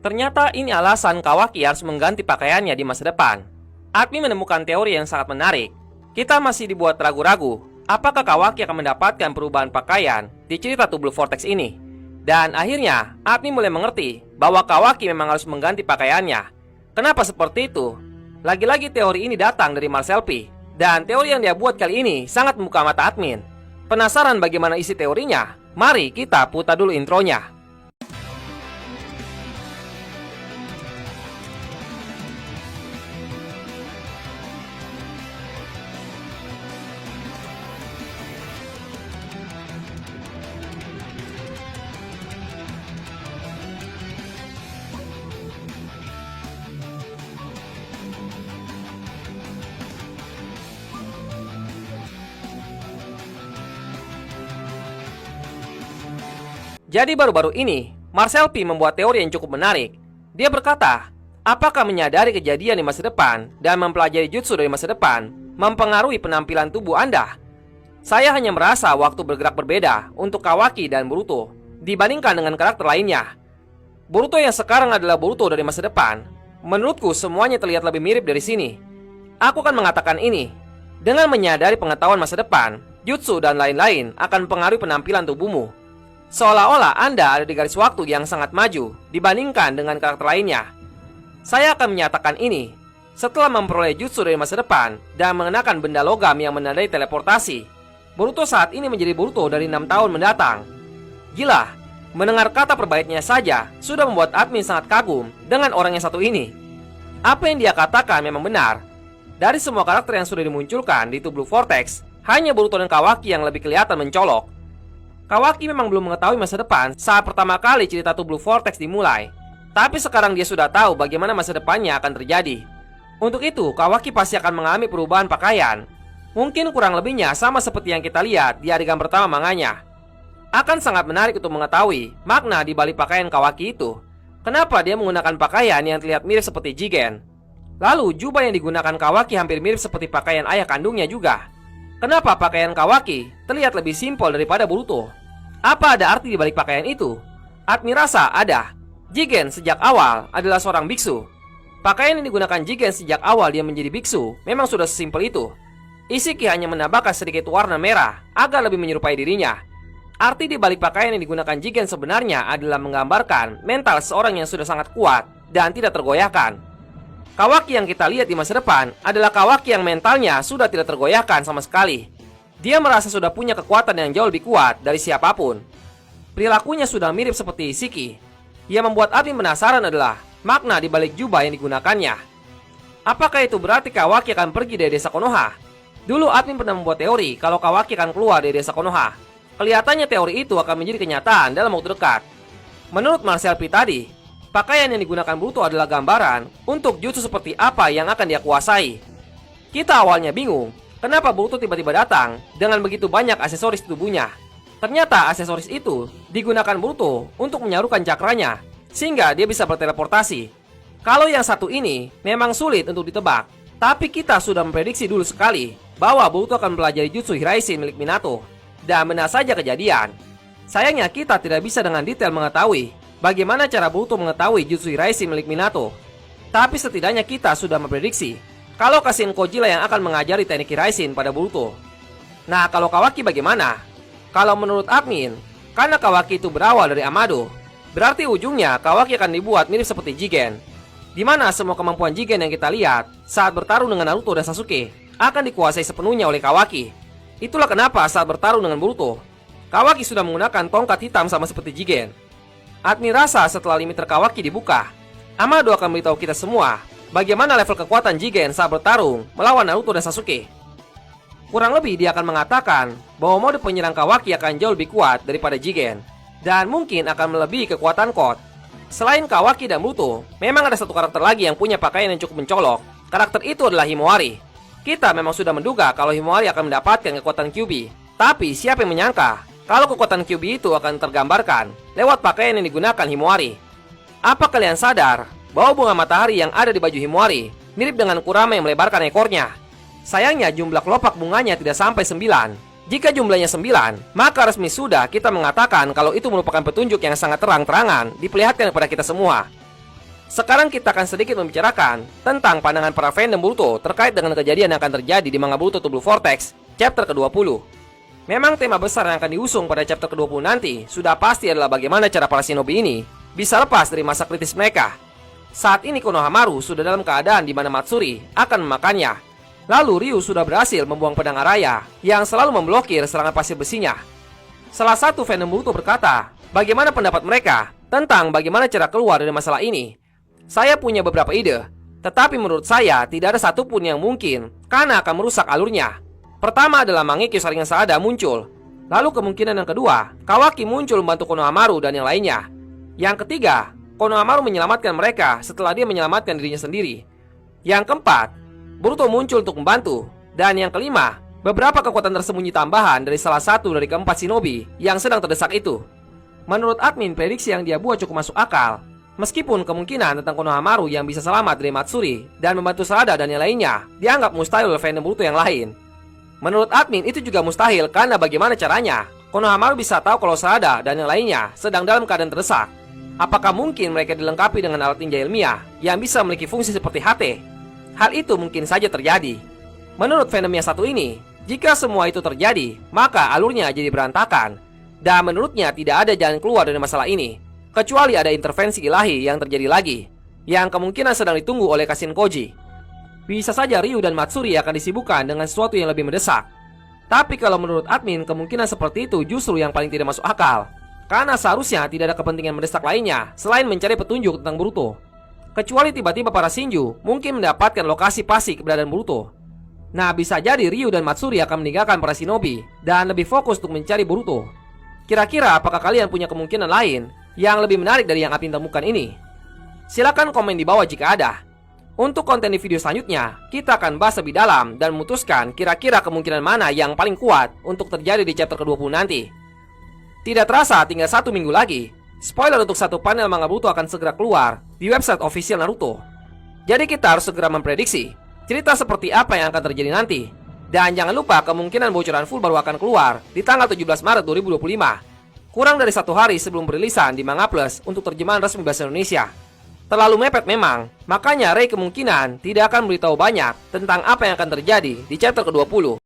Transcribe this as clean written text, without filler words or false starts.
Ternyata ini alasan Kawaki harus mengganti pakaiannya di masa depan. Admin menemukan teori yang sangat menarik. Kita masih dibuat ragu-ragu apakah Kawaki akan mendapatkan perubahan pakaian di cerita Two Blue Vortex ini. Dan akhirnya, Admin mulai mengerti bahwa Kawaki memang harus mengganti pakaiannya. Kenapa seperti itu? Lagi-lagi teori ini datang dari Marcel P. Dan teori yang dia buat kali ini sangat membuka mata Admin. Penasaran bagaimana isi teorinya? Mari kita putar dulu intronya. Jadi baru-baru ini, Marcel P membuat teori yang cukup menarik. Dia berkata, apakah menyadari kejadian di masa depan dan mempelajari jutsu dari masa depan mempengaruhi penampilan tubuh Anda? Saya hanya merasa waktu bergerak berbeda untuk Kawaki dan Boruto dibandingkan dengan karakter lainnya. Boruto yang sekarang adalah Boruto dari masa depan. Menurutku semuanya terlihat lebih mirip dari sini. Aku akan mengatakan ini. Dengan menyadari pengetahuan masa depan, jutsu dan lain-lain akan mempengaruhi penampilan tubuhmu. Seolah-olah Anda ada di garis waktu yang sangat maju dibandingkan dengan karakter lainnya. Saya akan menyatakan ini setelah memperoleh jutsu dari masa depan dan mengenakan benda logam yang menandai teleportasi. Boruto saat ini menjadi Boruto dari 6 tahun mendatang. Gila, mendengar kata perbaiknya saja sudah membuat admin sangat kagum dengan orang yang satu ini. Apa yang dia katakan memang benar. Dari semua karakter yang sudah dimunculkan di Two Blue Vortex, hanya Boruto dan Kawaki yang lebih kelihatan mencolok. Kawaki memang belum mengetahui masa depan saat pertama kali cerita Two Blue Vortex dimulai. Tapi sekarang dia sudah tahu bagaimana masa depannya akan terjadi. Untuk itu, Kawaki pasti akan mengalami perubahan pakaian. Mungkin kurang lebihnya sama seperti yang kita lihat di adegan pertama manganya. Akan sangat menarik untuk mengetahui makna di balik pakaian Kawaki itu. Kenapa dia menggunakan pakaian yang terlihat mirip seperti Jigen? Lalu, jubah yang digunakan Kawaki hampir mirip seperti pakaian ayah kandungnya juga. Kenapa pakaian Kawaki terlihat lebih simpel daripada Boruto? Apa ada arti di balik pakaian itu? Admin rasa ada. Jigen sejak awal adalah seorang biksu. Pakaian yang digunakan Jigen sejak awal dia menjadi biksu memang sudah sesimpel itu. Isiki hanya menambahkan sedikit warna merah agar lebih menyerupai dirinya. Arti di balik pakaian yang digunakan Jigen sebenarnya adalah menggambarkan mental seorang yang sudah sangat kuat dan tidak tergoyahkan. Kawaki yang kita lihat di masa depan adalah Kawaki yang mentalnya sudah tidak tergoyahkan sama sekali. Dia merasa sudah punya kekuatan yang jauh lebih kuat dari siapapun. Perilakunya sudah mirip seperti Isiki. Yang membuat admin penasaran adalah makna di balik jubah yang digunakannya. Apakah itu berarti Kawaki akan pergi dari desa Konoha? Dulu admin pernah membuat teori kalau Kawaki akan keluar dari desa Konoha. Kelihatannya teori itu akan menjadi kenyataan dalam waktu dekat. Menurut Marcel P tadi, pakaian yang digunakan Boruto adalah gambaran untuk jutsu seperti apa yang akan dia kuasai. Kita awalnya bingung kenapa Boruto tiba-tiba datang dengan begitu banyak aksesoris di tubuhnya. Ternyata aksesoris itu digunakan Boruto untuk menyarukan cakranya, sehingga dia bisa berteleportasi. Kalau yang satu ini memang sulit untuk ditebak, tapi kita sudah memprediksi dulu sekali bahwa Boruto akan mempelajari jutsu Hiraishin milik Minato. Dan benar saja kejadian. Sayangnya kita tidak bisa dengan detail mengetahui bagaimana cara Boruto mengetahui jutsu Hiraishin milik Minato. Tapi setidaknya kita sudah memprediksi kalau Kashin Kojira yang akan mengajari teknik Hiraishin pada Boruto. Nah, kalau Kawaki bagaimana? Kalau menurut admin, karena Kawaki itu berawal dari Amado, berarti ujungnya Kawaki akan dibuat mirip seperti Jigen, di mana semua kemampuan Jigen yang kita lihat saat bertarung dengan Naruto dan Sasuke akan dikuasai sepenuhnya oleh Kawaki. Itulah kenapa saat bertarung dengan Boruto, Kawaki sudah menggunakan tongkat hitam sama seperti Jigen. Admin rasa setelah limiter Kawaki dibuka, Amado akan memberitahu kita semua bagaimana level kekuatan Jigen saat bertarung melawan Naruto dan Sasuke. Kurang lebih dia akan mengatakan bahwa mode penyerang Kawaki akan jauh lebih kuat daripada Jigen, dan mungkin akan melebihi kekuatan Code. Selain Kawaki dan Boruto, memang ada satu karakter lagi yang punya pakaian yang cukup mencolok. Karakter itu adalah Himawari. Kita memang sudah menduga kalau Himawari akan mendapatkan kekuatan Kyuubi. Tapi siapa yang menyangka kalau kekuatan Kyuubi itu akan tergambarkan lewat pakaian yang digunakan Himawari. Apa kalian sadar bahwa bunga matahari yang ada di baju Himawari mirip dengan Kurama yang melebarkan ekornya? Sayangnya jumlah kelopak bunganya tidak sampai 9. Jika jumlahnya 9, maka resmi sudah kita mengatakan kalau itu merupakan petunjuk yang sangat terang-terangan diperlihatkan kepada kita semua. Sekarang kita akan sedikit membicarakan tentang pandangan para fandom Boruto terkait dengan kejadian yang akan terjadi di manga Boruto to Blue Vortex chapter ke-20. Memang tema besar yang akan diusung pada chapter ke-20 nanti sudah pasti adalah bagaimana cara para shinobi ini bisa lepas dari masa kritis mereka. Saat ini Konohamaru sudah dalam keadaan di mana Matsuri akan memakannya. Lalu Ryu sudah berhasil membuang pedang Araya yang selalu memblokir serangan pasir besinya. Salah satu fandom Boruto berkata, bagaimana pendapat mereka tentang bagaimana cara keluar dari masalah ini? Saya punya beberapa ide, tetapi menurut saya tidak ada satupun yang mungkin karena akan merusak alurnya. Pertama adalah Mangekyo Sharingan Saada muncul. Lalu kemungkinan yang kedua, Kawaki muncul membantu Konohamaru dan yang lainnya. Yang ketiga, Konohamaru menyelamatkan mereka setelah dia menyelamatkan dirinya sendiri. Yang keempat, Boruto muncul untuk membantu. Dan yang kelima, beberapa kekuatan tersembunyi tambahan dari salah satu dari keempat shinobi yang sedang terdesak itu. Menurut admin, prediksi yang dia buat cukup masuk akal. Meskipun kemungkinan tentang Konohamaru yang bisa selamat dari Matsuri dan membantu Sarada dan yang lainnya dianggap mustahil oleh fandom Boruto yang lain. Menurut admin itu juga mustahil karena bagaimana caranya Konohamaru bisa tahu kalau Sarada dan yang lainnya sedang dalam keadaan terdesak. Apakah mungkin mereka dilengkapi dengan alat ninja ilmiah yang bisa memiliki fungsi seperti HT? Hal itu mungkin saja terjadi. Menurut fandom yang satu ini, jika semua itu terjadi, maka alurnya jadi berantakan. Dan menurutnya tidak ada jalan keluar dari masalah ini kecuali ada intervensi ilahi yang terjadi lagi, yang kemungkinan sedang ditunggu oleh Kashin Koji. Bisa saja Ryu dan Matsuri akan disibukkan dengan sesuatu yang lebih mendesak. Tapi kalau menurut admin, kemungkinan seperti itu justru yang paling tidak masuk akal. Karena seharusnya tidak ada kepentingan mendesak lainnya selain mencari petunjuk tentang Boruto. Kecuali tiba-tiba para Shinju mungkin mendapatkan lokasi pasti keberadaan Boruto. Nah, bisa jadi Ryu dan Matsuri akan meninggalkan para shinobi dan lebih fokus untuk mencari Boruto. Kira-kira apakah kalian punya kemungkinan lain yang lebih menarik dari yang admin temukan ini? Silakan komen di bawah jika ada. Untuk konten di video selanjutnya, kita akan bahas lebih dalam dan memutuskan kira-kira kemungkinan mana yang paling kuat untuk terjadi di chapter ke-20 nanti. Tidak terasa tinggal 1 minggu lagi, spoiler untuk satu panel manga Boruto akan segera keluar di website official Naruto. Jadi kita harus segera memprediksi cerita seperti apa yang akan terjadi nanti. Dan jangan lupa kemungkinan bocoran full baru akan keluar di tanggal 17 Maret 2025. Kurang dari 1 hari sebelum perilisan di Manga Plus untuk terjemahan resmi bahasa Indonesia. Terlalu mepet memang, makanya Rei kemungkinan tidak akan memberitahu banyak tentang apa yang akan terjadi di chapter ke-20.